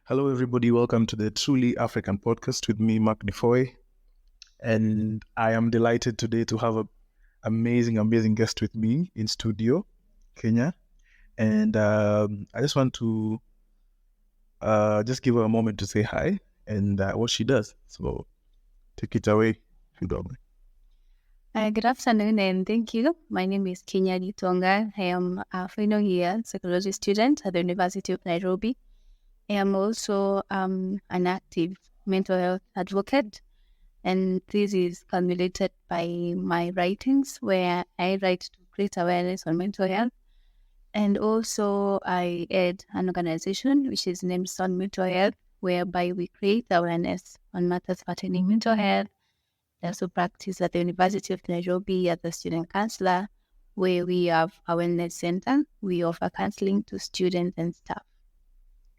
Hello, everybody. Welcome to the Truly African podcast with me, Mark Defoe. And I am delighted today to have an amazing guest with me in studio, Kenya. And I just want to just give her a moment to say hi and what she does. So take it away, if you don't mind. Good afternoon and thank you. My name is Kenya Gitonga. I am a final year psychology student at the University of Nairobi. I am also an active mental health advocate, and this is culminated by my writings where I write to create awareness on mental health. And also I aid an organization which is named Sun Mental Health, whereby we create awareness on matters pertaining mental health. I also practice at the University of Nairobi as a student counselor, where we have a wellness center. We offer counseling to students and staff.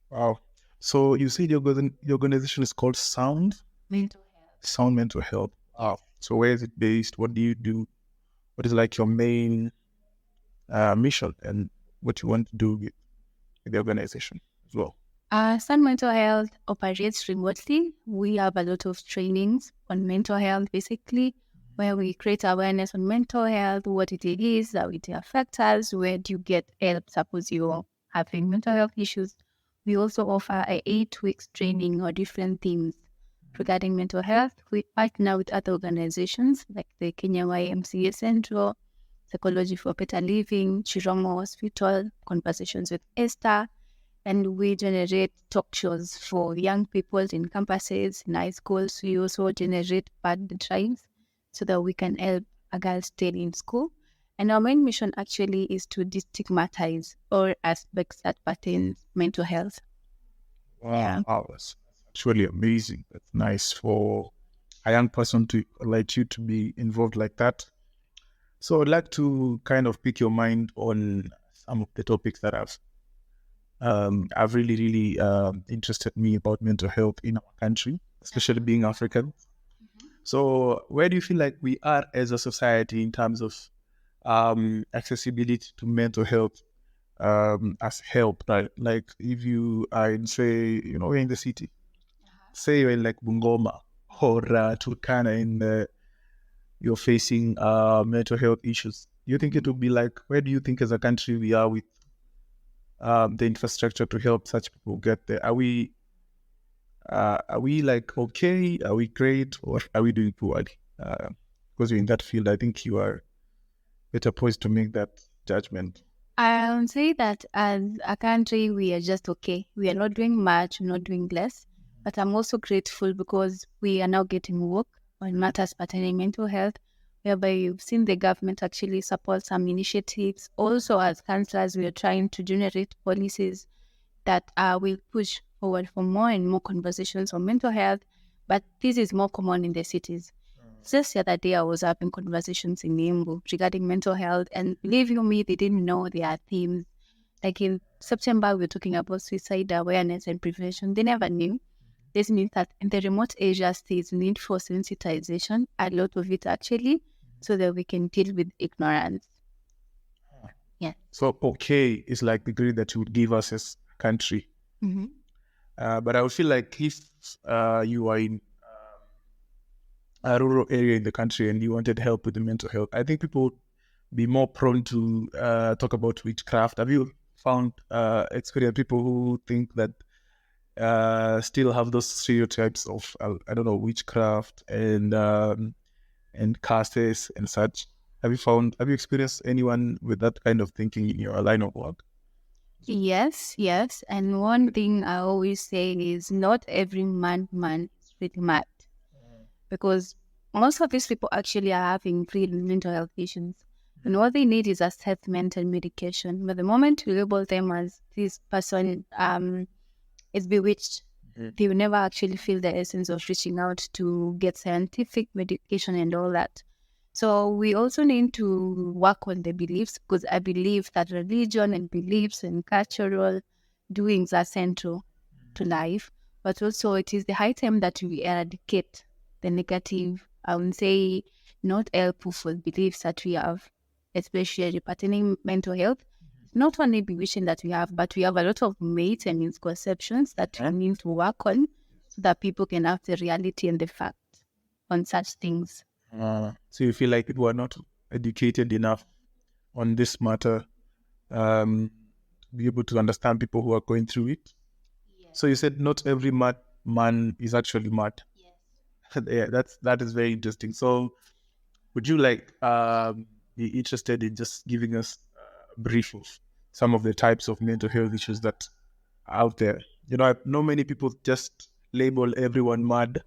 Wow. So you said your organization is called Sound Mental Health. Sound Mental Health. Wow. So where is it based? What do you do? What is like your main mission and what you want to do with the organization as well? Sun Mental Health operates remotely. We have a lot of trainings on mental health, basically, where we create awareness on mental health, what it is, how it affects us, where do you get help, suppose you're having mental health issues. We also offer a 8 weeks training on different themes regarding mental health. We partner with other organizations like the Kenya YMCA Central, Psychology for Better Living, Chiromo Hospital, Conversations with Esther, and we generate talk shows for young people in campuses, in high schools. We also generate bad drives so that we can help a girl stay in school. And our main mission actually is to destigmatize all aspects that pertain mental health. Wow, that's actually amazing. That's nice for a young person like you to be involved like that. So I'd like to kind of pick your mind on some of the topics that have really interested me about mental health in our country, especially being African. Mm-hmm. So where do you feel like we are as a society in terms of accessibility to mental health as help? Right? Like if you are in, say, we're in the city, say you're in like Bungoma or Turkana in you're facing mental health issues. Do you think it would be like, where do you think as a country we are with the infrastructure to help such people get there? Are we like okay? Are we great, or are we doing poorly? Because you're in that field, I think you are better poised to make that judgment. I would say that as a country, we are just okay. We are not doing much, not doing less. But I'm also grateful because we are now getting work on matters pertaining mental health, whereby you've seen the government actually support some initiatives. Also, as councillors, we are trying to generate policies that will push forward for more and more conversations on mental health. But this is more common in the cities. Just the other day, I was having conversations in Nimbu regarding mental health, and believe you me, they didn't know their themes. Like in September, we were talking about suicide awareness and prevention. They never knew. This means that in the remote areas, there's need for sensitization, a lot of it actually, so that we can deal with ignorance. Yeah. So, okay, is like the grade that you would give us as a country. Mm-hmm. But I would feel like if you are in a rural area in the country and you wanted help with the mental health, I think people would be more prone to talk about witchcraft. Have you found experience people who think that still have those stereotypes of I don't know, witchcraft and castes and such? Have you experienced anyone with that kind of thinking in your line of work? Yes. And one thing I always say is not every man is really mad. Because most of these people actually are having real mental health issues. And what they need is assessment and medication. But the moment you label them as this person is bewitched, they will never actually feel the essence of reaching out to get scientific medication and all that. So we also need to work on the beliefs, because I believe that religion and beliefs and cultural doings are central to life. But also it is the high time that we eradicate the negative, I would say, not helpful beliefs that we have, especially pertaining mental health, not only be wishing that we have, but we have a lot of myths and misconceptions that we need to work on so that people can have the reality and the fact on such things. So you feel like people are not educated enough on this matter, be able to understand people who are going through it. Yes. So you said not every mad man is actually mad. Yes. Yeah, that is very interesting. So would you be interested in just giving us a brief of some of the types of mental health issues that are out there? I know many people just label everyone mad,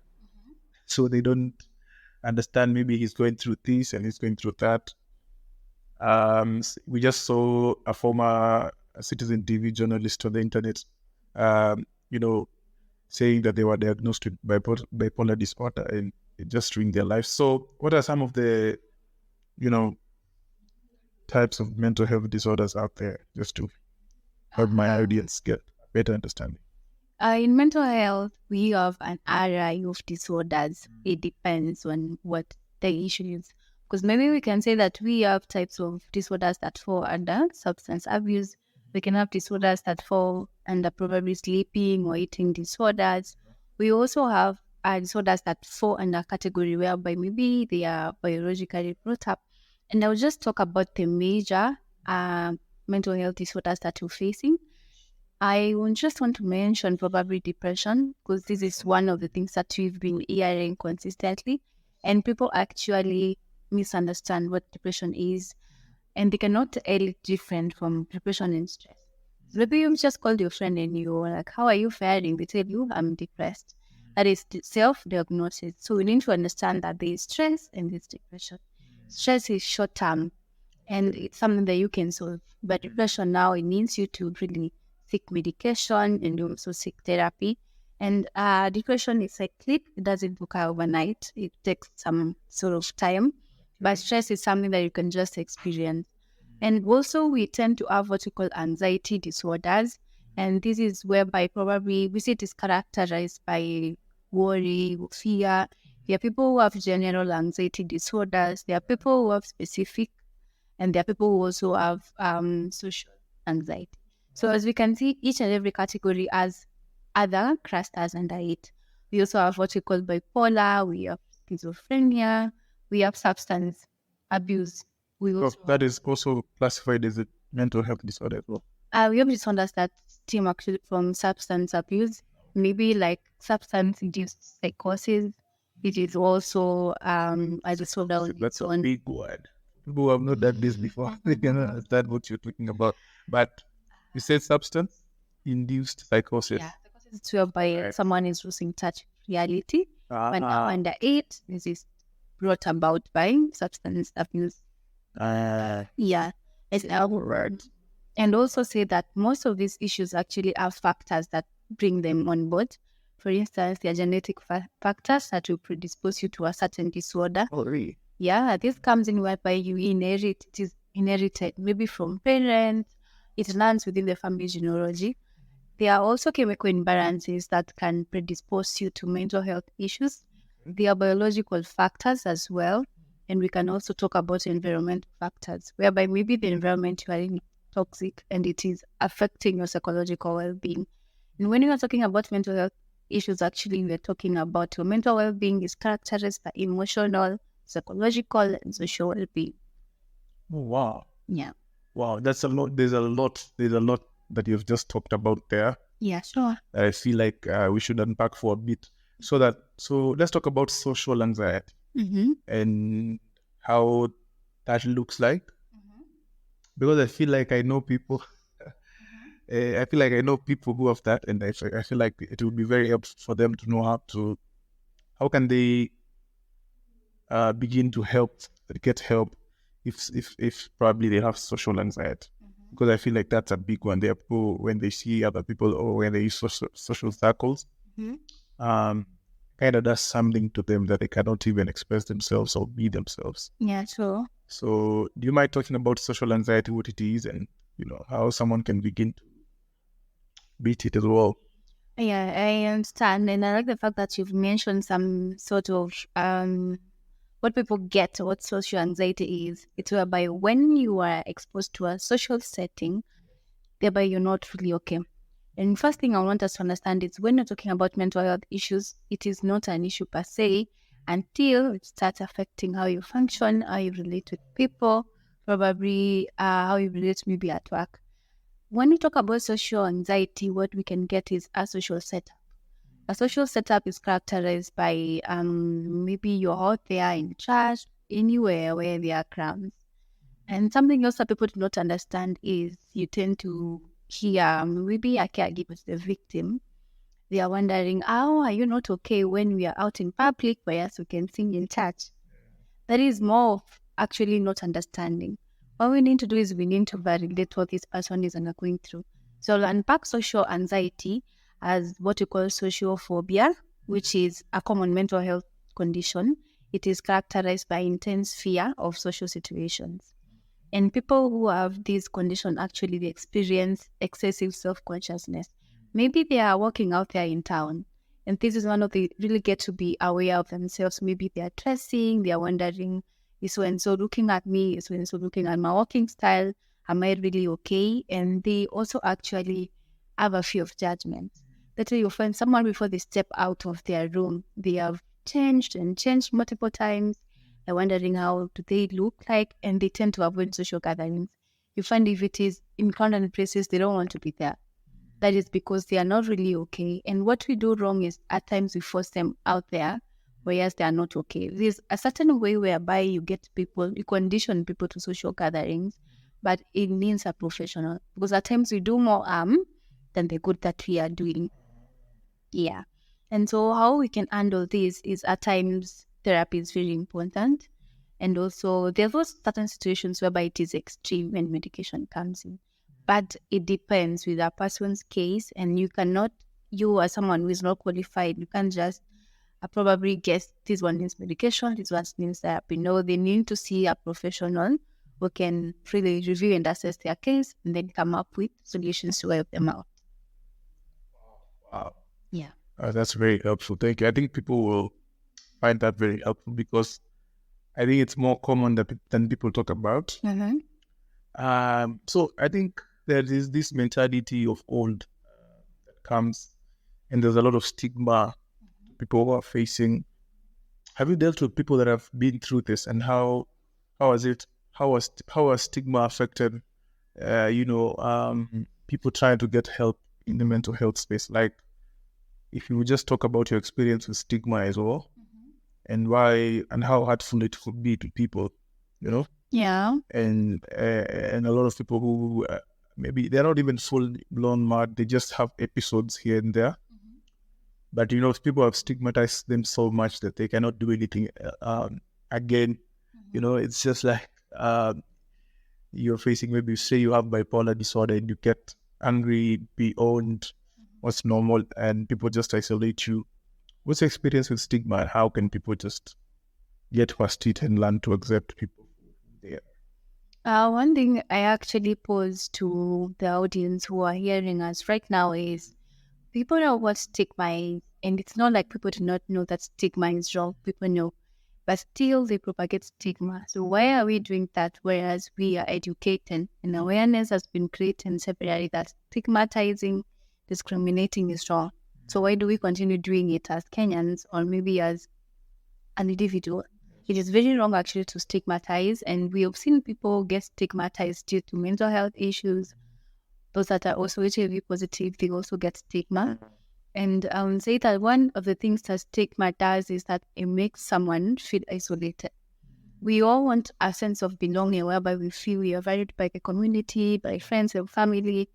so they don't understand maybe he's going through this and he's going through that. We just saw a former Citizen TV journalist on the internet, saying that they were diagnosed with bipolar disorder and it just ruined their life. So what are some of the, types of mental health disorders out there, just to help my audience get a better understanding? In mental health, we have an array of disorders. It depends on what the issue is. Because maybe we can say that we have types of disorders that fall under substance abuse. We can have disorders that fall under probably sleeping or eating disorders. We also have disorders that fall under a category whereby maybe they are biologically brought up. And I'll just talk about the major mental health disorders that we're facing. I would just want to mention probably depression, because this is one of the things that we've been hearing consistently, and people actually misunderstand what depression is, and they cannot tell it different from depression and stress. So maybe you just called your friend and you're like, "How are you faring?" They tell you, "I'm depressed." That is self-diagnosis. So we need to understand that there is stress and there's depression. Stress is short-term, and it's something that you can solve. But depression now, it needs you to really seek medication and also seek therapy. And depression is cyclic. It doesn't occur overnight. It takes some sort of time. But stress is something that you can just experience. And also we tend to have what we call anxiety disorders. And this is whereby probably we see it is characterized by worry, fear. There are people who have general anxiety disorders. There are people who have specific, and there are people who also have social anxiety. So as we can see, each and every category has other clusters under it. We also have what we call bipolar, we have schizophrenia, we have substance abuse. We also that is also classified as a mental health disorder as well. we have disorders that stem actually from substance abuse, maybe like substance-induced psychosis. It is also a disorder on That's its a own. big word. People who have not done this before, they cannot understand what you're talking about. But you said substance-induced psychosis. Yeah, psychosis is whereby someone is losing touch with reality. When they're under 8, this is brought about by substance abuse. Yeah, it's our word. And also say that most of these issues actually have factors that bring them on board. For instance, there are genetic factors that will predispose you to a certain disorder. Oh, really? Yeah, this comes in whereby you inherit, it is inherited maybe from parents, it lands within the family genealogy. There are also chemical imbalances that can predispose you to mental health issues. There are biological factors as well. And we can also talk about environmental factors, whereby maybe the environment you are in is toxic and it is affecting your psychological well-being. And when you are talking about mental health issues, actually, we're talking about your mental well-being is characterized by emotional, psychological, and social well-being. Oh, wow. Yeah. Wow, that's a lot. There's a lot that you've just talked about there. Yeah, sure. I feel like we should unpack for a bit. So let's talk about social anxiety and how that looks like. Because I feel like I know people. I feel like I know people who have that, and I feel like it would be very helpful for them to know how can they begin to get help if probably they have social anxiety. Because I feel like that's a big one. There are people, when they see other people or when they use social circles, kind of does something to them that they cannot even express themselves or be themselves. Yeah, sure. So do you mind talking about social anxiety, what it is, and how someone can begin to beat it as well? Yeah, I understand. And I like the fact that you've mentioned some sort of what people get, what social anxiety is. It's whereby when you are exposed to a social setting thereby you're not really okay. And first thing I want us to understand is when you're talking about mental health issues, it is not an issue per se until it starts affecting how you function, how you relate with people, probably how you relate maybe at work. When we talk about social anxiety, what we can get is a social setup. A social setup is characterized by maybe you're out there in church, anywhere where there are crowds. And something else that people do not understand is you tend to hear maybe a caregiver is the victim. They are wondering, how are you not okay when we are out in public, whereas we can sing in church? That is more of actually not understanding. What we need to do is we need to validate what this person is undergoing through. So I'll unpack social anxiety as what we call social phobia, which is a common mental health condition. It is characterized by intense fear of social situations. And people who have this condition actually they experience excessive self-consciousness. Maybe they are walking out there in town, and this is one of the really get to be aware of themselves. Maybe they are dressing, they are wondering, is so and so looking at me? Is so and so looking at my walking style? Am I really okay? And they also actually have a fear of judgment. That's why you find someone before they step out of their room, they have changed and changed multiple times. They're wondering how do they look like, and they tend to avoid social gatherings. You find if it is in crowded places, they don't want to be there. That is because they are not really okay. And what we do wrong is at times we force them out there, whereas they are not okay. There's a certain way whereby you get people, you condition people to social gatherings, but it means a professional. Because at times we do more harm than the good that we are doing. Yeah. And so how we can handle this is at times therapy is very important. And also there are certain situations whereby it is extreme when medication comes in. But it depends with a person's case, and you as someone who is not qualified, you can't just probably guess this one needs medication, this one needs therapy. No, they need to see a professional who can really review and assess their case and then come up with solutions to help them out. Wow. Yeah. That's very helpful. Thank you. I think people will find that very helpful because I think it's more common than people talk about. So I think there is this mentality of old that comes, and there's a lot of stigma people who are facing. Have you dealt with people that have been through this, and how has stigma affected people trying to get help in the mental health space? Like, if you would just talk about your experience with stigma as well, and why and how hurtful it could be to people, Yeah. and a lot of people who maybe they're not even full blown mad, they just have episodes here and there. But people have stigmatized them so much that they cannot do anything again. It's just like you're facing, maybe say you have bipolar disorder and you get angry beyond what's normal and people just isolate you. What's the experience with stigma, and how can people just get past it and learn to accept people there? One thing I actually pose to the audience who are hearing us right now is people know what stigma is, and it's not like people do not know that stigma is wrong. People know, but still they propagate stigma. So why are we doing that? Whereas we are educated and awareness has been created separately that stigmatizing, discriminating is wrong. So why do we continue doing it as Kenyans or maybe as an individual? It is very wrong actually to stigmatize, and we have seen people get stigmatized due to mental health issues. Those that are also HIV positive, they also get stigma. And I would say that one of the things that stigma does is that it makes someone feel isolated. We all want a sense of belonging whereby we feel we are valued by the community, by friends and family,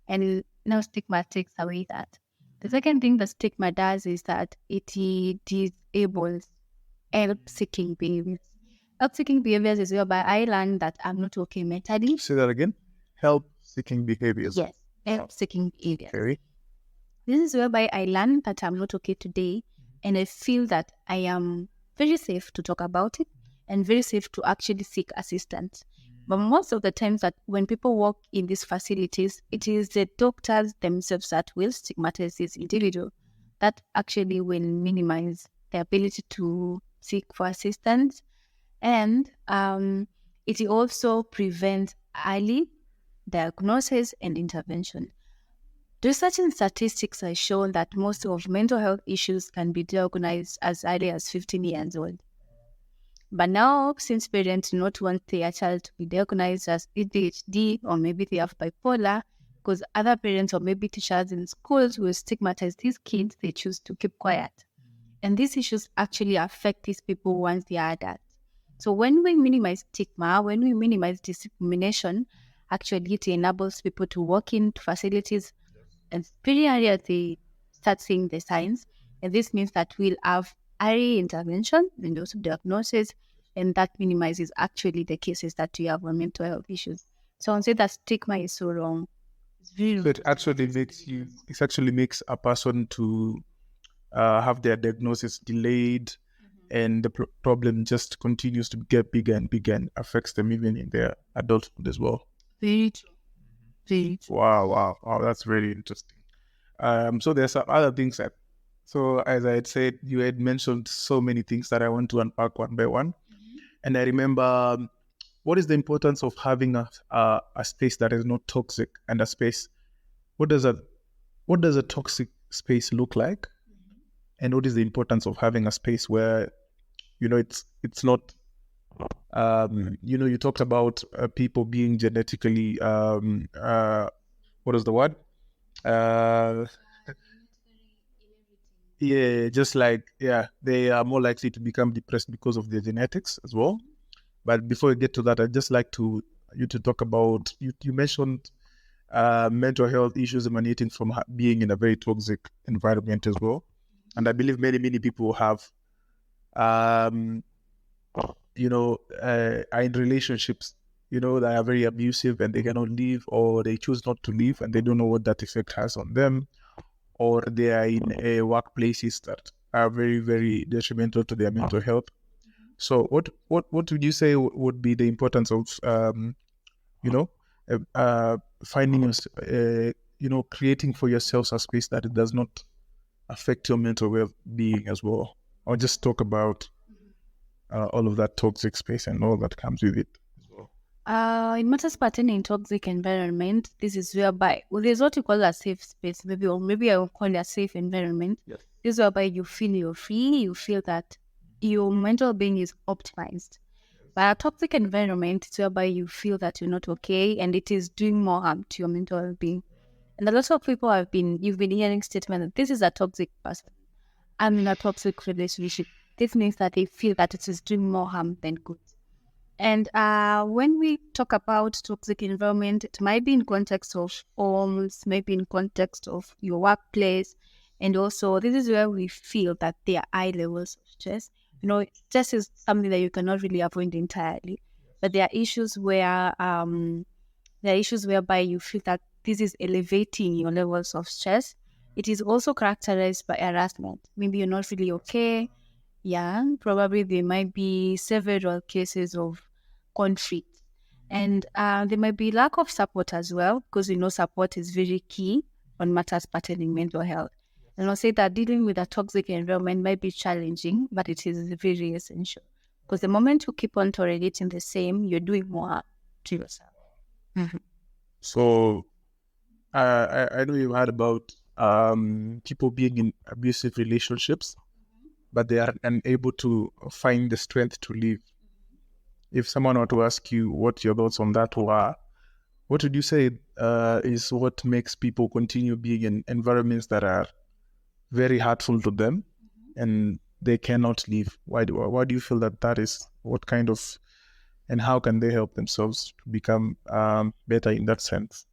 and now stigma takes away that. The second thing that stigma does is that it disables help-seeking behaviors. Help-seeking behaviors is whereby I learn that I'm not okay mentally. Say that again. Help-seeking behaviors. Yes, help-seeking behaviors. Okay. This is whereby I learn that I'm not okay today, and I feel that I am very safe to talk about it and very safe to actually seek assistance. But most of the times that when people work in these facilities, it is the doctors themselves that will stigmatize this individual. That actually will minimize the ability to seek for assistance. And it also prevents early diagnosis, and intervention. Research and statistics have shown that most of mental health issues can be diagnosed as early as 15 years old. But now, since parents do not want their child to be diagnosed as ADHD or maybe they have bipolar, because other parents or maybe teachers in schools will stigmatize these kids, they choose to keep quiet. And these issues actually affect these people once they are adults. So when we minimize stigma, when we minimize discrimination, actually it enables people to walk into facilities and pretty early they start seeing the signs. And this means that we'll have early intervention and also diagnosis, and that minimizes actually the cases that we have on mental health issues. So I would say that stigma is so wrong. It's very So it actually makes a person to have their diagnosis delayed, and the problem just continues to get bigger and bigger and affects them even in their adulthood as well. very true. Very true. Wow, that's very interesting. So there's some other things so as I had said, you had mentioned so many things that I want to unpack one by one. And I remember, what is the importance of having a space that is not toxic, and a space, what does a toxic space look like? And what is the importance of having a space where, it's not, you talked about people being genetically, what is the word? Yeah, just like, they are more likely to become depressed because of their genetics as well. But before we get to that, I'd just like you to talk about, you mentioned mental health issues emanating from being in a very toxic environment as well. And I believe many, many people have, are in relationships, that are very abusive and they cannot leave, or they choose not to leave and they don't know what that effect has on them, or they are in workplaces that are very, very detrimental to their mental health. So what would you say would be the importance of, finding, creating for yourselves a space that it does not affect your mental well-being as well? Or just talk about all of that toxic space and all that comes with it as well. In matters pertaining in toxic environment, this is whereby, there's what you call a safe space, maybe I will call it a safe environment. Yes. This is whereby you feel you're free, you feel that your mental being is optimized. But a toxic environment is whereby you feel that you're not okay and it is doing more harm to your mental being. And a lot of people you've been hearing statement that this is a toxic person. I'm in a toxic relationship. This means that they feel that it is doing more harm than good. And when we talk about toxic environment, it might be in context of homes, maybe in context of your workplace. And also, this is where we feel that there are high levels of stress. Stress is something that you cannot really avoid entirely. But there are issues whereby you feel that this is elevating your levels of stress. It is also characterized by harassment. Maybe you're not really okay. Yeah, probably there might be several cases of conflict. And there might be lack of support as well, because support is very key on matters pertaining mental health. And I'll say that dealing with a toxic environment might be challenging, but it is very essential. Because the moment you keep on tolerating the same, you're doing more harm to yourself. Mm-hmm. So I know you heard about people being in abusive relationships, but they are unable to find the strength to leave. If someone were to ask you what your thoughts on that were, what would you say is what makes people continue being in environments that are very hurtful to them and they cannot leave? Why do you feel that is? What kind of, and how can they help themselves to become better in that sense?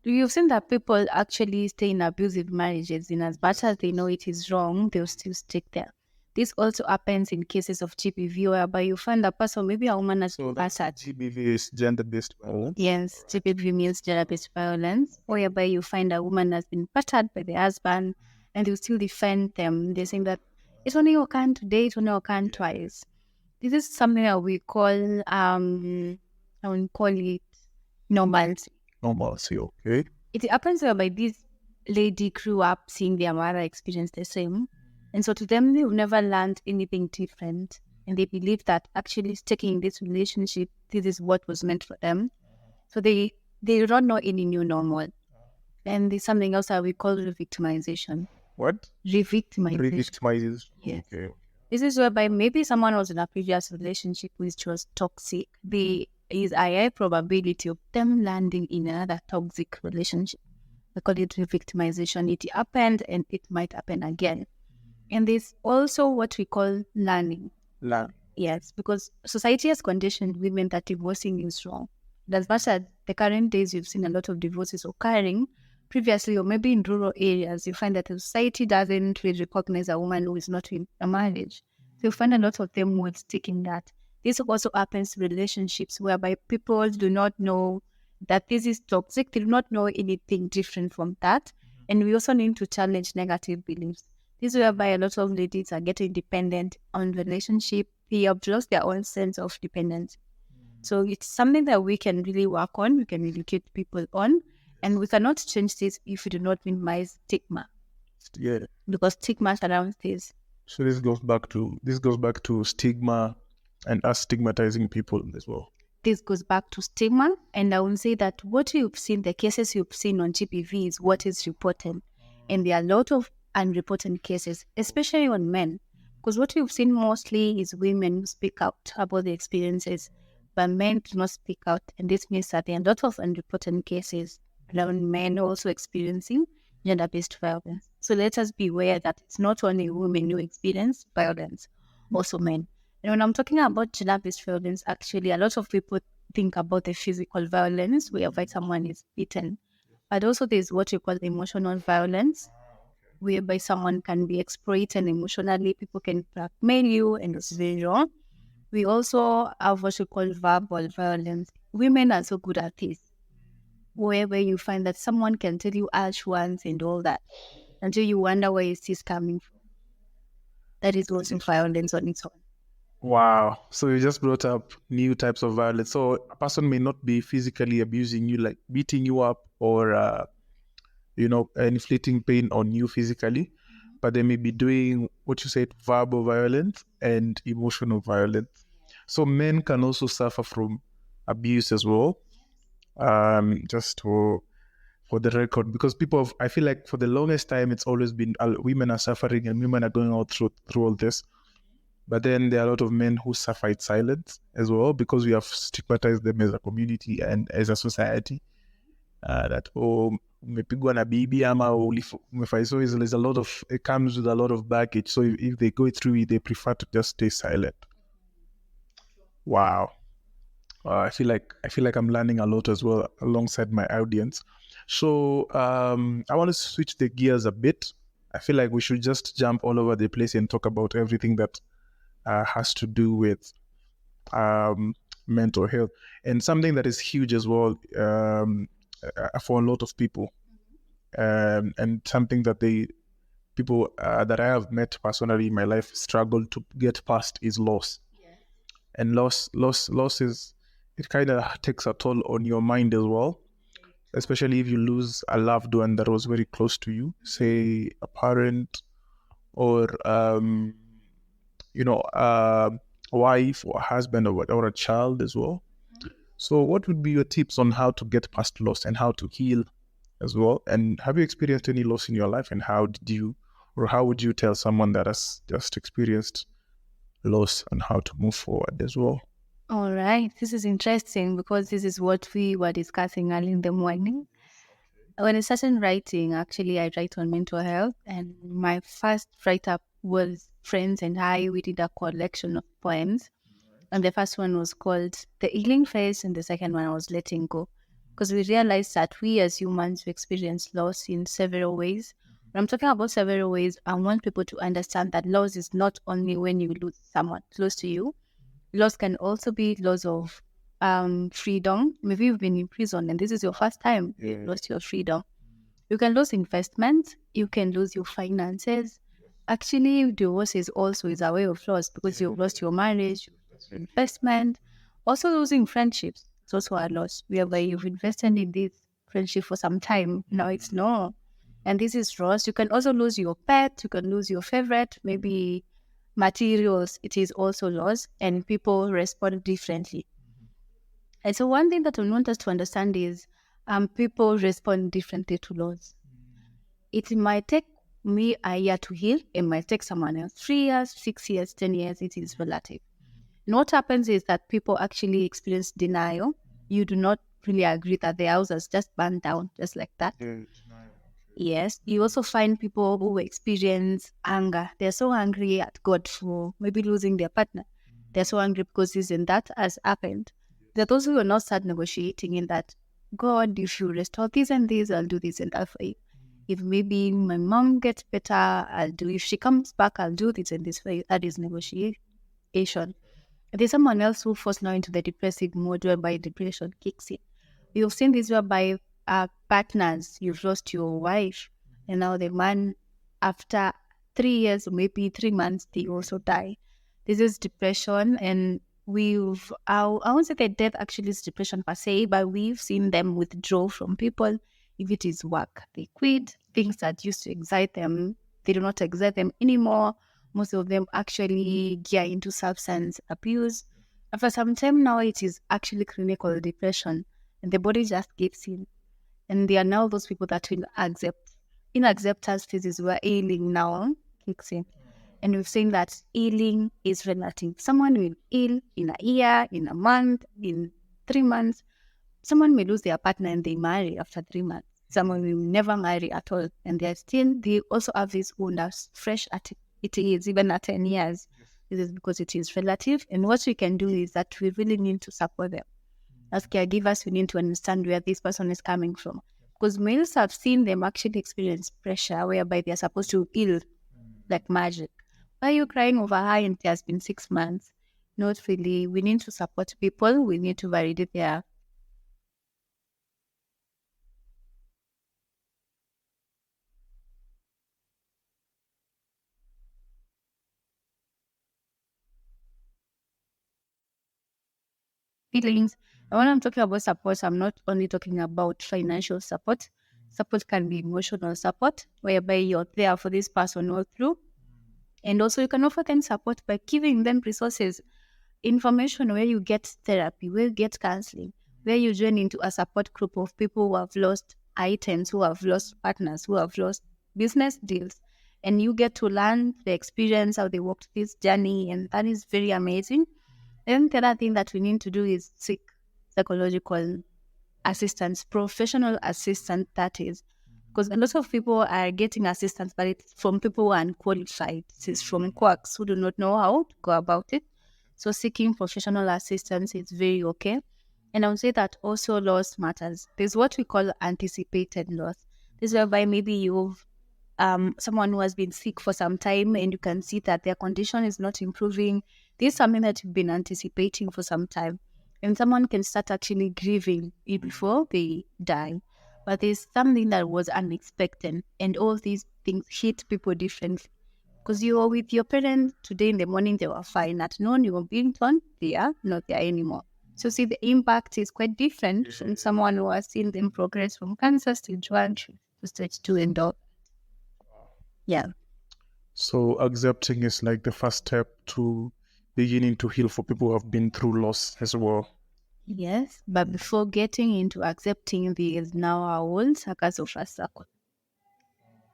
You've seen that people actually stay in abusive marriages, in as much as they know it is wrong, they'll still stick there. This also happens in cases of GBV, whereby you find a person, maybe a woman has been battered. GBV is gender-based violence? Yes, GBV means gender-based violence, whereby you find a woman has been battered by the husband, and you still defend them. They're saying that it's only your kind today, it's only your kind twice. This is something that we call, I would call it normalcy. Normalcy, okay. It happens whereby this lady grew up seeing their mother experience the same. And so to them, they've never learned anything different. And they believe that actually sticking in this relationship, this is what was meant for them. So they do not know any new normal. And there's something else that we call revictimization. What? Revictimization. Revictimization. Yes. Okay. This is whereby maybe someone was in a previous relationship which was toxic. There is a high probability of them landing in another toxic relationship. We call it revictimization. It happened and it might happen again. And there's also what we call learning. Yes, because society has conditioned women that divorcing is wrong. As much as the current days you've seen a lot of divorces occurring, previously or maybe in rural areas, you find that the society doesn't really recognize a woman who is not in a marriage. So you find a lot of them would stick in that. This also happens in relationships whereby people do not know that this is toxic. They do not know anything different from that. And we also need to challenge negative beliefs. This is whereby a lot of ladies are getting dependent on relationship. They have lost their own sense of dependence. So it's something that we can really work on. We can educate people on. And we cannot change this if we do not minimize stigma. Yeah. Because stigma surrounds this. So this goes back to stigma and us stigmatizing people as well. This goes back to stigma, and I will say that what you've seen, the cases you've seen on GPV is what is reported. And there are a lot of unreported cases, especially on men. Because what you've seen mostly is women who speak out about the experiences, but men do not speak out. And this means that there are a lot of unreported cases around men also experiencing gender-based violence. So let us be aware that it's not only women who experience violence, also men. And when I'm talking about gender-based violence, actually, a lot of people think about the physical violence whereby someone is beaten. But also there's what you call emotional violence, whereby someone can be exploited emotionally, people can blackmail you, and it's very wrong. We also have what you call verbal violence. Women are so good at this, whereby you find that someone can tell you harsh words and all that, until you wonder where is this coming from. That is also violence on its own. Wow. So you just brought up new types of violence. So a person may not be physically abusing you, like beating you up or, inflicting pain on you physically, but they may be doing what you said, verbal violence and emotional violence. So men can also suffer from abuse as well. Just for the record, because I feel like for the longest time, it's always been women are suffering and women are going out through all this. But then there are a lot of men who suffer in silence as well, because we have stigmatized them as a community and as a society. That umepigwa na bibi ama umefanya. So there's a lot of, it comes with a lot of baggage. So if they go through it, they prefer to just stay silent. Wow. I feel like I'm learning a lot as well alongside my audience. So I want to switch the gears a bit. I feel like we should just jump all over the place and talk about everything that has to do with mental health, and something that is huge as well for a lot of people, and something that people that I have met personally in my life struggle to get past is loss. And loss is, it kind of takes a toll on your mind as well, especially if you lose a loved one that was very close to you, say a parent or wife or husband or a child as well. So what would be your tips on how to get past loss and how to heal as well? And have you experienced any loss in your life, and how would you tell someone that has just experienced loss on how to move forward as well? All right. This is interesting because this is what we were discussing early in the morning. When I started writing, actually, I write on mental health, and my first write-up was friends and I. We did a collection of poems, and the first one was called The Healing Phase, and the second one was Letting Go, because we realized that we as humans, we experience loss in several ways. When I'm talking about several ways, I want people to understand that loss is not only when you lose someone close to you. Loss can also be loss of freedom. Maybe you've been in prison and this is your first time you lost your freedom. You can lose investment. You can lose your finances. Actually, divorce is a way of loss, because you've lost your marriage, you've lost your investment. Also, losing friendships is also a loss, whereby you've invested in this friendship for some time. Now it's no. And this is loss. You can also lose your pet. You can lose your favorite, maybe materials. It is also loss, and people respond differently. And so one thing that I want us to understand is people respond differently to loss. It might take me a year to heal. It might take someone else 3 years, 6 years, 10 years. It is relative. And what happens is that people actually experience denial. You do not really agree that the house has just burned down just like that. Yeah, Yes. You also find people who experience anger. They're so angry at God for maybe losing their partner. They're so angry because this and that has happened. There are those who are not start negotiating in that, God, if you restore this and this, I'll do this and that for you. If maybe my mom gets better, I'll do. If she comes back, I'll do this and this for you. That is negotiation. There's someone else who falls now into the depressive mode whereby depression kicks in. You've seen this whereby partners, you've lost your wife, and now the man, after 3 years or maybe 3 months, they also die. This is depression, and I won't say that death actually is depression per se, but we've seen them withdraw from people. If it is work, they quit. Things that used to excite them, they do not excite them anymore. Most of them actually gear into substance abuse. After some time now, it is actually clinical depression, and the body just gives in. And they are now those people that will accept. In acceptance phases where healing now kicks in. And we've seen that healing is relative. Someone will heal in a year, in a month, in 3 months. Someone may lose their partner and they marry after 3 months. Someone will never marry at all. And they also have this wound as fresh at it is, even at 10 years. This is because it is relative. And what we can do is that we really need to support them. As caregivers, we need to understand where this person is coming from. Because males have seen them actually experience pressure whereby they're supposed to heal like magic. Why are you crying over her and it has been 6 months? Not really. We need to support people. We need to validate their feelings. And when I'm talking about support, I'm not only talking about financial support. Support can be emotional support, whereby you're there for this person all through. And also you can offer them support by giving them resources, information where you get therapy, where you get counseling, where you join into a support group of people who have lost items, who have lost partners, who have lost business deals. And you get to learn the experience, how they walked this journey. And that is very amazing. And the other thing that we need to do is seek psychological assistance, professional assistance, that is. Because a lot of people are getting assistance, but it's from people who are unqualified. It's from quacks who do not know how to go about it. So seeking professional assistance is very okay. And I would say that also loss matters. There's what we call anticipated loss. This is whereby maybe you've someone who has been sick for some time and you can see that their condition is not improving. This is something that you've been anticipating for some time. And someone can start actually grieving before they die. But there's something that was unexpected, and all these things hit people differently. Because you were with your parents today in the morning, they were fine. At noon, you were being torn, they are not there anymore. So see, the impact is quite different from someone who has seen them progress from cancer stage 1 to stage 2 and all. Yeah. So accepting is like the first step to beginning to heal for people who have been through loss as well. Yes, but before getting into accepting, there is now a whole circus of a circle.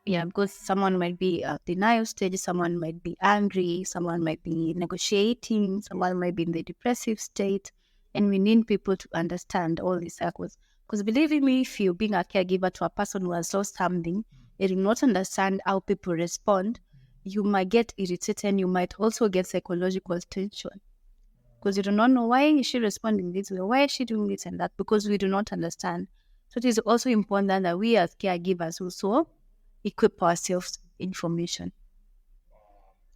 Yeah, because someone might be at denial stage, someone might be angry, someone might be negotiating, someone might be in the depressive state, and we need people to understand all these circles. Because believe me, if you're being a caregiver to a person who has lost something, they do not understand how people respond, you might get irritated, you might also get psychological tension. Because you do not know why is she responding this way, why is she doing this and that, because we do not understand. So it is also important that we as caregivers also equip ourselves with information.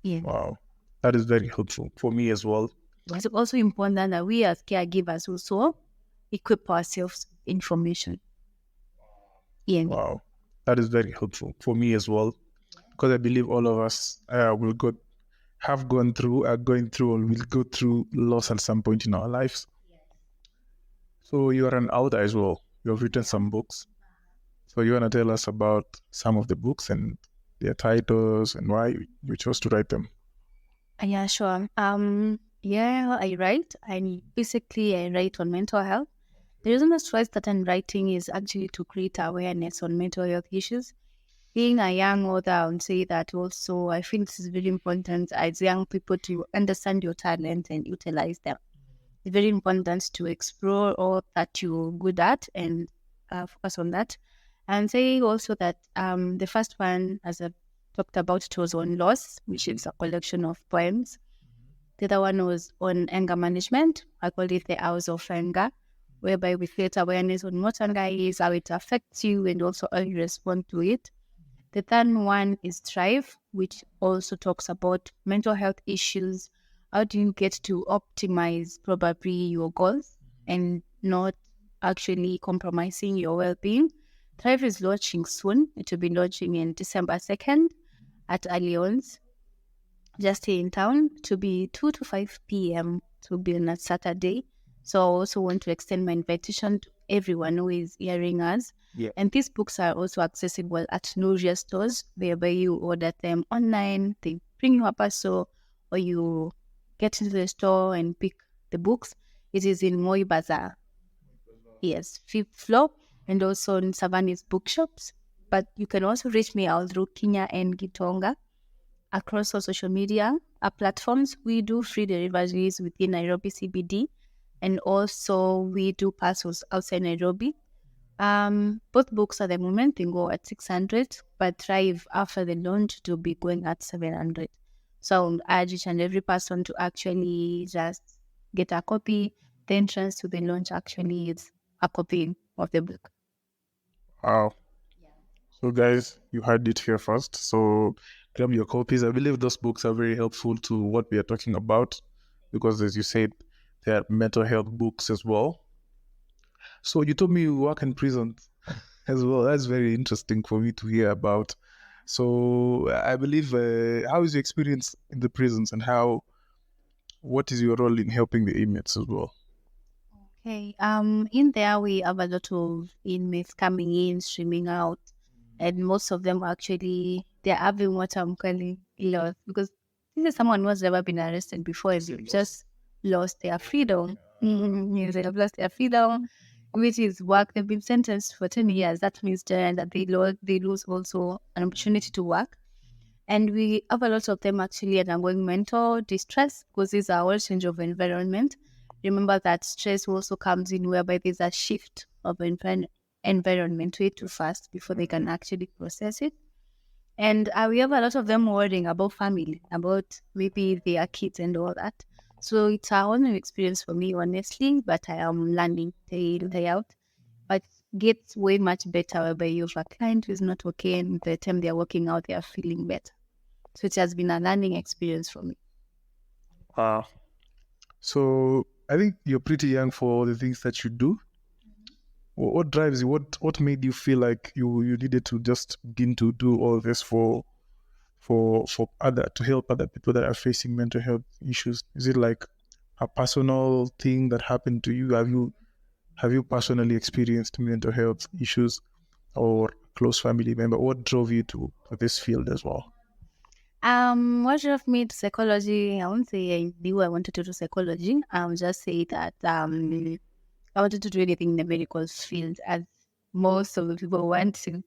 Yeah. Wow. That is very helpful for me as well. It's also important that we as caregivers also equip ourselves with information. Yeah. Wow. That is very helpful for me as well. Because I believe all of us have gone through, are going through, or will go through loss at some point in our lives. So you are an author as well. You have written some books. So you want to tell us about some of the books and their titles and why you chose to write them? Yeah, sure. Yeah, I write. I write on mental health. The reason I stress that I'm writing is actually to create awareness on mental health issues. Being a young author, I would say that also I feel this is very important as young people to understand your talent and utilize them. It's very important to explore all that you're good at and focus on that. And say also that the first one, as I talked about, it was on loss, which is a collection of poems. The other one was on anger management. I call it the hours of anger, whereby we create awareness on what anger is, how it affects you, and also how you respond to it. The third one is Thrive, which also talks about mental health issues. How do you get to optimize probably your goals and not actually compromising your well being? Thrive is launching soon. It will be launching in December 2nd at Allianz, just here in town, to be 2 to 5 p.m. to be on a Saturday. So I also want to extend my invitation to everyone who is hearing us. Yeah. And these books are also accessible at Nuria stores, whereby you order them online, they bring you a parcel, or you get into the store and pick the books. It is in Moi Bazaar, yes, fifth floor, and also in Savannah's bookshops. But you can also reach me out through Kenya and Gitonga across all social media platforms. We do free deliveries within Nairobi CBD, and also we do parcels outside Nairobi. Both books at the moment they go at 600, but Thrive after the launch to be going at 700. So I urge each and every person to actually just get a copy. The entrance to the launch actually is a copy of the book. Wow. So, guys, you heard it here first. So, grab your copies. I believe those books are very helpful to what we are talking about because, as you said, they are mental health books as well. So, you told me you work in prisons as well. That's very interesting for me to hear about. So, I believe, how is your experience in the prisons and what is your role in helping the inmates as well? Okay. In there we have a lot of inmates coming in, streaming out, and most of them actually they're having what I'm calling loss because this is someone who has never been arrested before and they've just lost their freedom. Yes, they have lost their freedom, which is work. They've been sentenced for 10 years. That means then that they lose also an opportunity to work. And we have a lot of them actually undergoing mental distress because these are all change of environment. Remember that stress also comes in whereby there's a shift of environment way too fast before they can actually process it. And we have a lot of them worrying about family, about maybe their kids and all that. So it's a whole new experience for me, honestly, but I am learning day in, day out. But gets way much better whereby you have a client who's not okay and by the time they're working out, they are feeling better. So it has been a learning experience for me. Uh, so, I think you're pretty young for the things that you do. What drives you? What made you feel like you needed to just begin to do all this for other to help other people that are facing mental health issues? Is it like a personal thing that happened to you? Have you personally experienced mental health issues or close family member? What drove you to this field as well? What drove me to psychology? I won't say I knew I wanted to do psychology. I'll just say that I wanted to do anything in the medical field, as most of the people want to.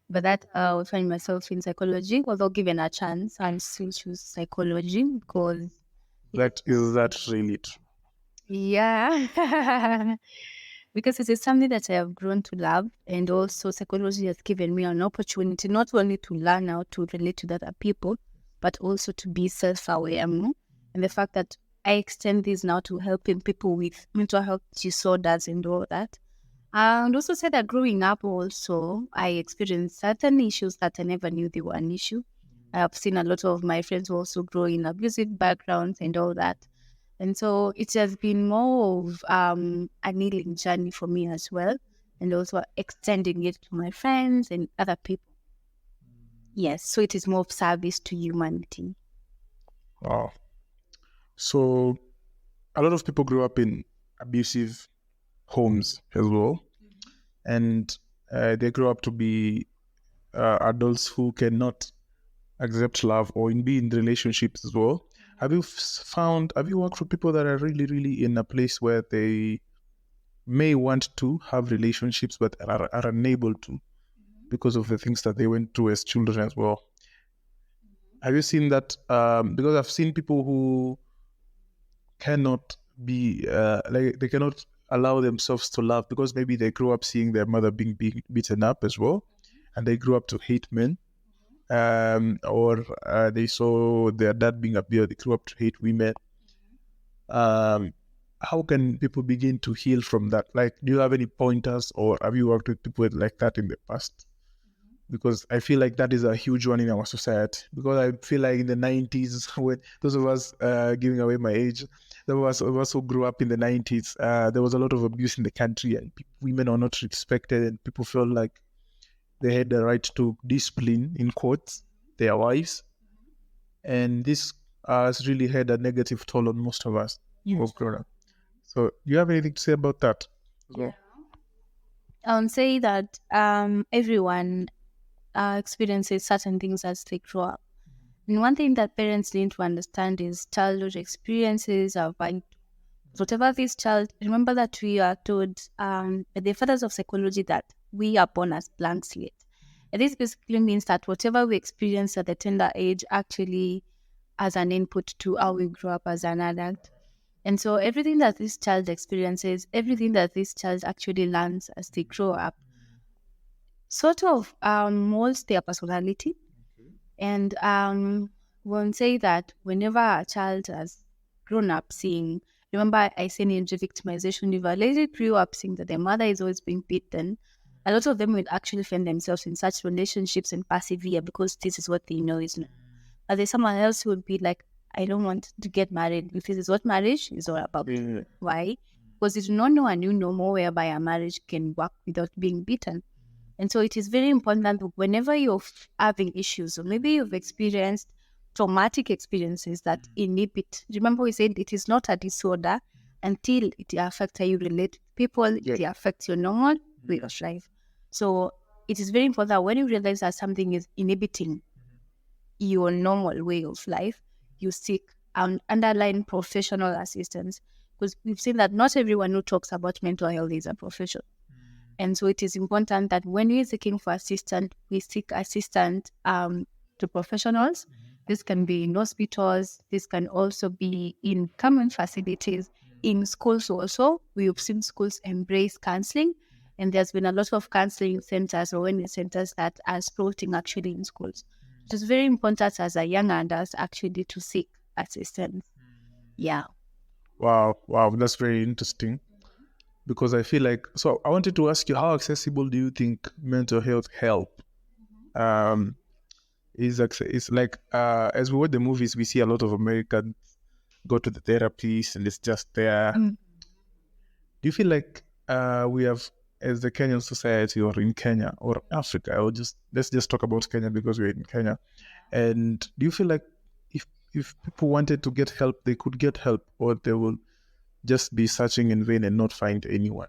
But that I would find myself in psychology. Although given a chance, I'll still choose psychology because That is that really true? yeah, because it is something that I have grown to love, and also psychology has given me an opportunity not only to learn how to relate to other people, but also to be self-aware. And the fact that I extend this now to helping people with mental health disorders and all that. And also said that growing up, also I experienced certain issues that I never knew they were an issue. I have seen a lot of my friends also grow in abusive backgrounds and all that. And so it has been more of a healing journey for me as well, and also extending it to my friends and other people. Yes, so it is more of service to humanity. Wow. So a lot of people grow up in abusive homes as well, and they grow up to be adults who cannot accept love or be in relationships as well. Have you worked with people that are really, really in a place where they may want to have relationships but are unable to because of the things that they went through as children as well? Have you seen that? Because I've seen people who cannot be like they cannot allow themselves to love because maybe they grew up seeing their mother being beaten up as well, and they grew up to hate men. Or they saw their dad being abused. They grew up to hate women. Um, how can people begin to heal from that? Like, do you have any pointers, or have you worked with people like that in the past? Because I feel like that is a huge one in our society. Because I feel like in the 90s, when those of us giving away my age, those of us who grew up in the 90s, there was a lot of abuse in the country, and women are not respected, and people felt like they had the right to discipline, in quotes, their wives. And this has really had a negative toll on most of us who have grown up. So, do you have anything to say about that as well? I'll say that everyone experiences certain things as they grow up. And one thing that parents need to understand is childhood experiences are vital. Whatever this child, remember that we are told by the fathers of psychology that we are born as blank slate. And this basically means that whatever we experience at the tender age actually has an input to how we grow up as an adult. And so everything that this child experiences, everything that this child actually learns as they grow up, sort of molds their personality. And we'll say that whenever a child has grown up seeing, remember I said in victimization, if a lady grew up seeing that their mother is always being beaten, a lot of them will actually find themselves in such relationships and persevere because this is what they know is not. But there's someone else who would be like, I don't want to get married if this is what marriage is all about. Yeah. Why? Because you do not know a new normal whereby a marriage can work without being beaten. And so it is very important that whenever you're having issues, or maybe you've experienced traumatic experiences that inhibit, remember we said it is not a disorder until it affects how you relate to people, it affects your normal way of life. So it is very important that when you realize that something is inhibiting your normal way of life, you seek an underlying professional assistance. Because we've seen that not everyone who talks about mental health is a professional. And so it is important that when we're seeking for assistance, we seek assistance to professionals. This can be in hospitals. This can also be in common facilities. In schools also, we've seen schools embrace counseling. And there's been a lot of counseling centers or wellness centers that are floating actually in schools. It is very important as a young adult actually to seek assistance. Yeah. Wow, that's very interesting. Because I feel like, so I wanted to ask you, how accessible do you think mental health help? It's like as we watch the movies, we see a lot of Americans go to the therapist and it's just there. Do you feel like we have, as the Kenyan society or in Kenya or Africa, or let's just talk about Kenya because we're in Kenya. And do you feel like if people wanted to get help, they could get help, or they will just be searching in vain and not find anyone?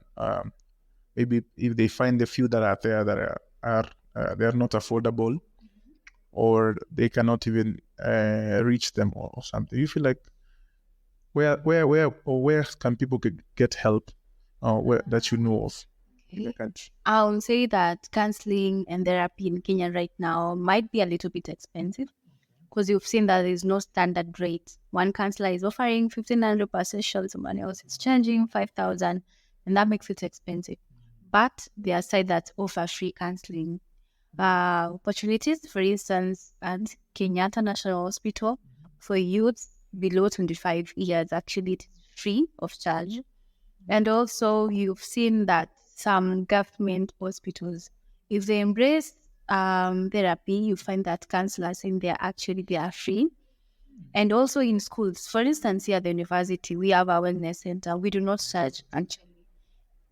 Maybe if they find the few that are there that are they are not affordable, or they cannot even reach them or something. You feel like where can people get help where that you know of in the country? I'll say that counseling and therapy in Kenya right now might be a little bit expensive because you've seen that there's no standard rate. One counselor is offering 1,500 per session, someone else is charging 5,000, and that makes it expensive. But there are sites that offer free counseling opportunities. For instance, at Kenyatta National Hospital for youths below 25 years, actually it is free of charge. And also you've seen that some government hospitals, if they embrace therapy, you find that counselors in there actually they are free. And also in schools, for instance, here at the university, we have our wellness center. We do not charge actually.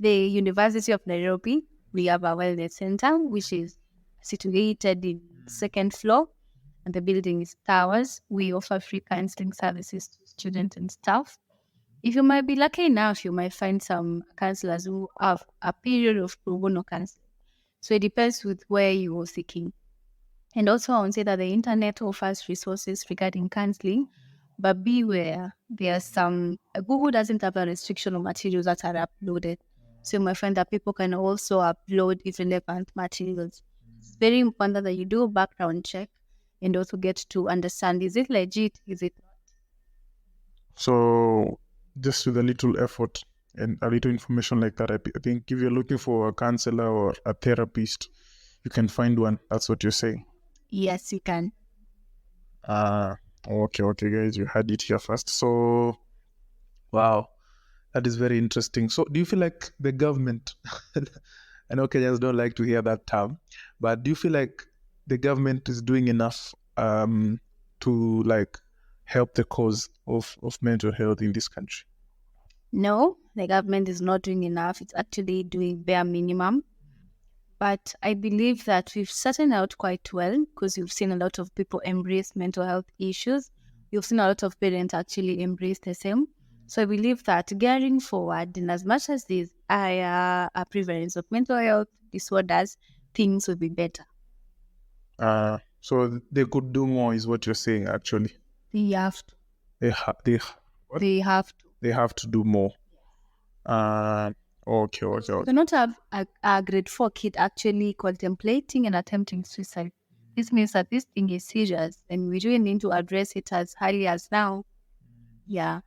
The University of Nairobi, we have a wellness center, which is situated in second floor, and the building is towers. We offer free counseling services to students and staff. If you might be lucky enough, you might find some counselors who have a period of pro bono counseling. So it depends with where you are seeking. And also, I would say that the internet offers resources regarding counseling But beware, there are some, Google doesn't have a restriction on materials that are uploaded. So you might find that people can also upload irrelevant materials. It's very important that you do a background check and also get to understand, is it legit? Is it not? So just with a little effort and a little information like that, I think if you're looking for a counselor or a therapist, you can find one. That's what you're saying. Yes, you can. Okay, guys, you had it here first. So, wow, that is very interesting. So, do you feel like the government, I know Kenyans don't like to hear that term, but do you feel like the government is doing enough to like help the cause of mental health in this country? No, the government is not doing enough. It's actually doing bare minimum. But I believe that we've started out quite well because you've seen a lot of people embrace mental health issues. You've seen a lot of parents actually embrace the same. So I believe that going forward, in as much as there's a prevalence of mental health disorders, things will be better. So they could do more, is what you're saying. Actually, They have to. what? They have to. They have to do more. Okay. You cannot have a grade 4 kid actually contemplating and attempting suicide. This means that this thing is serious and we really need to address it as early as now. Yeah.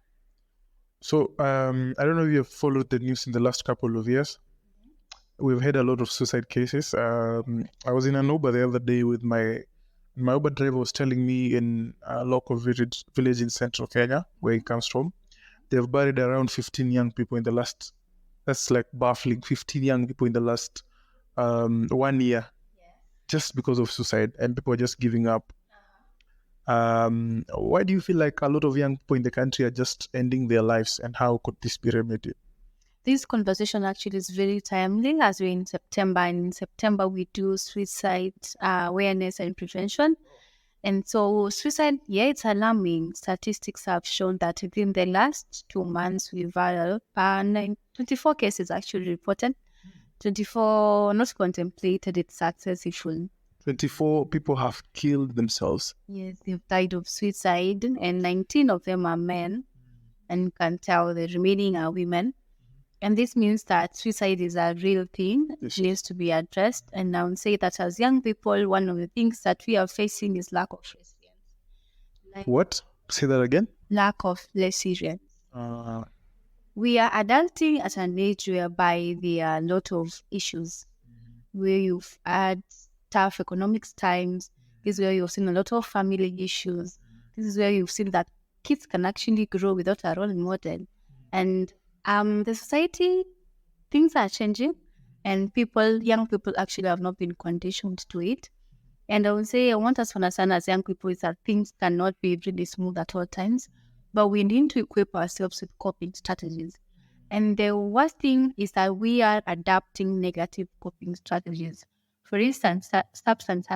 So I don't know if you've followed the news in the last couple of years. We've had a lot of suicide cases. I was in an Uber the other day with my Uber driver was telling me in a local village in central Kenya, where he comes from, they've buried around 15 young people in the last, that's like baffling, 15 young people in the last 1 year, just because of suicide, and people are just giving up. Why do you feel like a lot of young people in the country are just ending their lives, and how could this be remedied? This conversation actually is very timely as we're in September, and in September we do suicide awareness and prevention. And so suicide, yeah, it's alarming. Statistics have shown that within the last 2 months, we've had 24 cases actually reported. 24 not contemplated its successful. 24 people have killed themselves. Yes, they've died of suicide, and 19 of them are men, and you can tell the remaining are women. And this means that suicide is a real thing. Yes. It needs to be addressed. And I would say that as young people, one of the things that we are facing is lack of resilience. What? Say that again? Lack of resilience. We are adulting at an age whereby there are a lot of issues where you've had tough economic times. This is where you've seen a lot of family issues. This is where you've seen that kids can actually grow without a role model. And the society, things are changing, and young people actually have not been conditioned to it. And I would say I want us to understand as young people is that things cannot be really smooth at all times, but we need to equip ourselves with coping strategies. And the worst thing is that we are adapting negative coping strategies. For instance, substance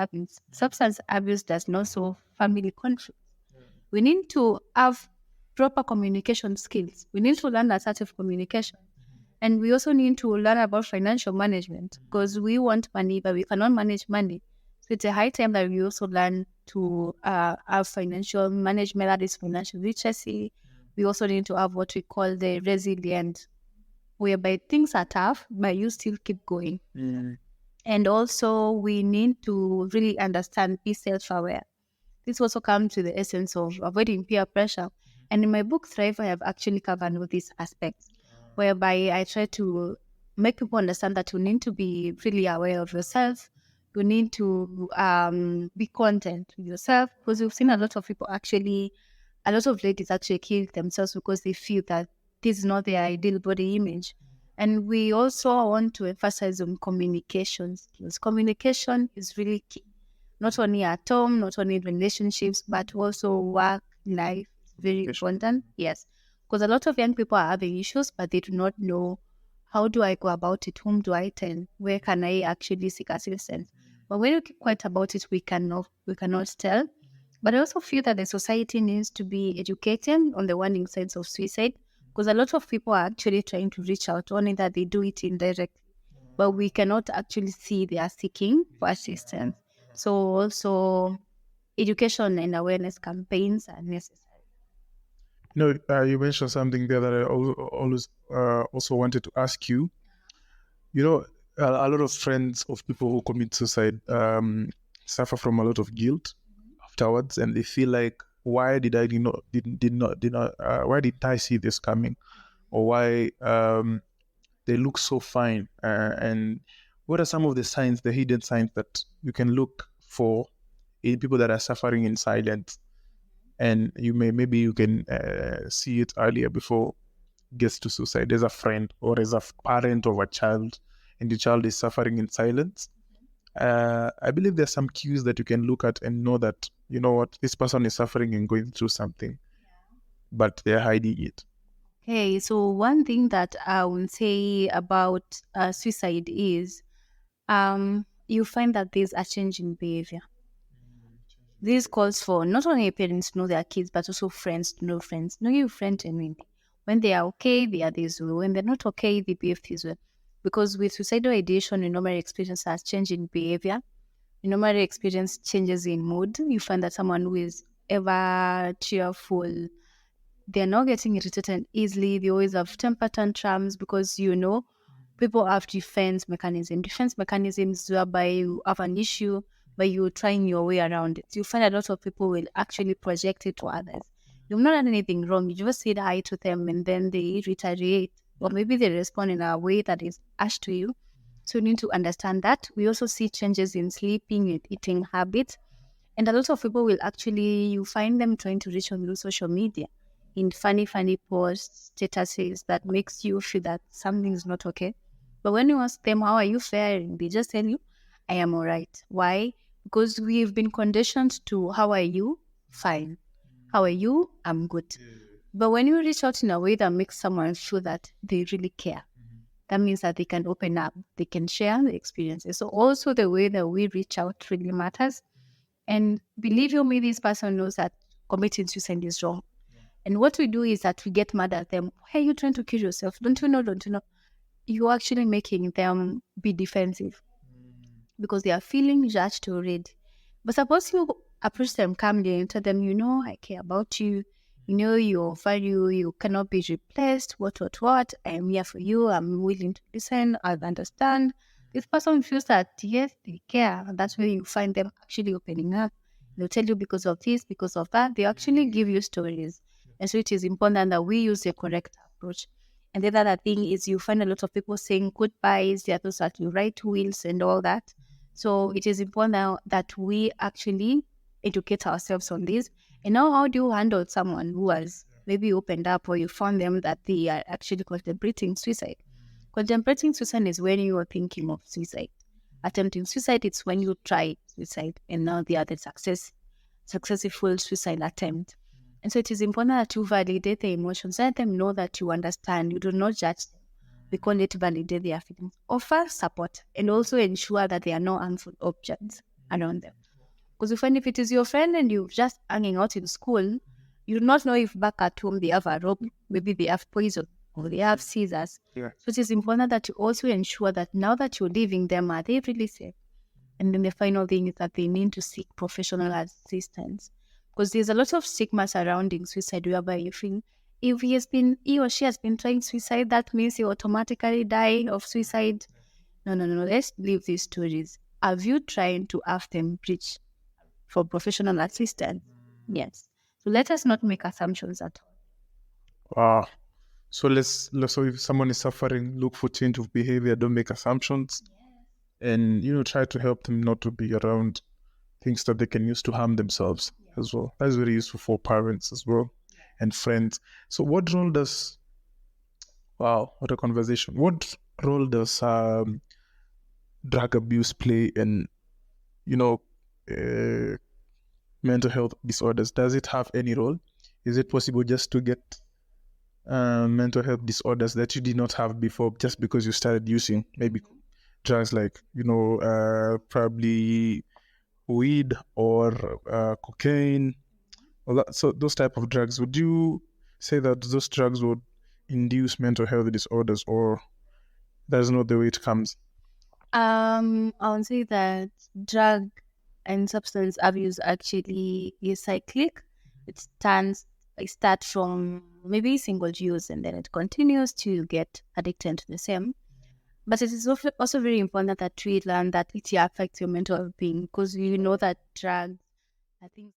abuse does not solve family conflict. We need to have proper communication skills. We need to learn assertive communication. And we also need to learn about financial management because we want money, but we cannot manage money. So it's a high time that we also learn to have financial management, that is financial literacy. We also need to have what we call the resilient, whereby things are tough, but you still keep going. And also we need to really understand, be self-aware. This also comes to the essence of avoiding peer pressure. And in my book, Thrive, I have actually covered all these aspects, whereby I try to make people understand that you need to be really aware of yourself. You need to be content with yourself, because we've seen a lot of ladies actually kill themselves because they feel that this is not their ideal body image. And we also want to emphasize on communication skills. Communication is really key, not only at home, not only in relationships, but also work, life. It's very important. Yes. Because a lot of young people are having issues, but they do not know, how do I go about it? Whom do I tell? Where can I actually seek assistance? But when we keep quiet about it, we cannot tell. But I also feel that the society needs to be educated on the warning signs of suicide, because a lot of people are actually trying to reach out, only that they do it indirectly. But we cannot actually see they are seeking for assistance. So also education and awareness campaigns are necessary. You mentioned something there that I always also wanted to ask you. You know, a lot of friends of people who commit suicide suffer from a lot of guilt afterwards, and they feel like, why did I did not why did I see this coming, or why they look so fine, and what are some of the signs, the hidden signs that you can look for in people that are suffering in silence, and maybe you can see it earlier before gets to suicide, as a friend or as a parent of a child, and the child is suffering in silence. I believe there's some cues that you can look at and know that, you know what, this person is suffering and going through something, but they're hiding it. Okay, so one thing that I would say about suicide is you find that there's a change in behavior. This calls for not only parents to know their kids, but also friends to know friends. Know your friend genuinely. When they are okay, they are this way. When they're not okay, they behave this way. Because with suicidal ideation, you normally experience a change in behavior. You normally experience changes in mood. You find that someone who is ever cheerful, they're not getting irritated easily. They always have temper tantrums because, people have defense mechanisms whereby you have an issue, but you're trying your way around it. You find a lot of people will actually project it to others. You've not done anything wrong. You just said hi to them and then they retaliate. Or maybe they respond in a way that is harsh to you. So you need to understand that. We also see changes in sleeping and eating habits. And a lot of people will actually, you find them trying to reach on through social media in funny posts, statuses that makes you feel that something is not okay. But when you ask them, how are you faring? They just tell you, I am all right. Why? Because we've been conditioned to, how are you? Fine. How are you? I'm good. But when you reach out in a way that makes someone feel that they really care, that means that they can open up, they can share the experiences. So also the way that we reach out really matters. And believe you me, this person knows that committing suicide is wrong. And what we do is that we get mad at them. Hey, you're trying to kill yourself. Don't you know? Don't you know? You're actually making them be defensive because they are feeling judged already. But suppose you approach them calmly and tell them, I care about you. Your value, you cannot be replaced. What? I am here for you. I'm willing to listen. I understand. This person feels that, yes, they care. And that's where you find them actually opening up. They'll tell you because of this, because of that. They actually give you stories. And so it is important that we use the correct approach. And the other thing is you find a lot of people saying goodbyes. There are those that you write wills and all that. So it is important now that we actually educate ourselves on this. And now, how do you handle someone who has maybe opened up or you found them that they are actually contemplating suicide? Contemplating suicide is when you are thinking of suicide. Attempting suicide, it's when you try suicide and now the other successful suicide attempt. And so it is important that you validate their emotions. Let them know that you understand. You do not judge them. We call it validate their feelings. Offer support and also ensure that there are no harmful objects around them. Because you find if it is your friend and you're just hanging out in school, you do not know if back at home they have a rope, maybe they have poison or they have scissors. Yeah. So it is important that you also ensure that now that you're leaving them, are they really safe? And then the final thing is that they need to seek professional assistance. Because there's a lot of stigma surrounding suicide whereby you feel if he or she has been trying suicide, that means he automatically die of suicide. No. Let's leave these stories. Have you tried to have them reach for professional assistance? Yes. So let us not make assumptions at all. Wow. So so if someone is suffering, look for change of behavior. Don't make assumptions, and try to help them not to be around things that they can use to harm themselves as well. That's very useful for parents as well and friends. So what role does wow, what a conversation. What role does drug abuse play in you know uh, mental health disorders? Does it have any role? Is it possible just to get mental health disorders that you did not have before just because you started using maybe drugs like probably weed or cocaine, or so those type of drugs? Would you say that those drugs would induce mental health disorders, or that's not the way it comes? I would say that drug and substance abuse actually is cyclic. It stands start from maybe single use and then it continues to get addicted to the same. But it is also very important that we learn that it affects your mental well-being, because you know that drugs, I think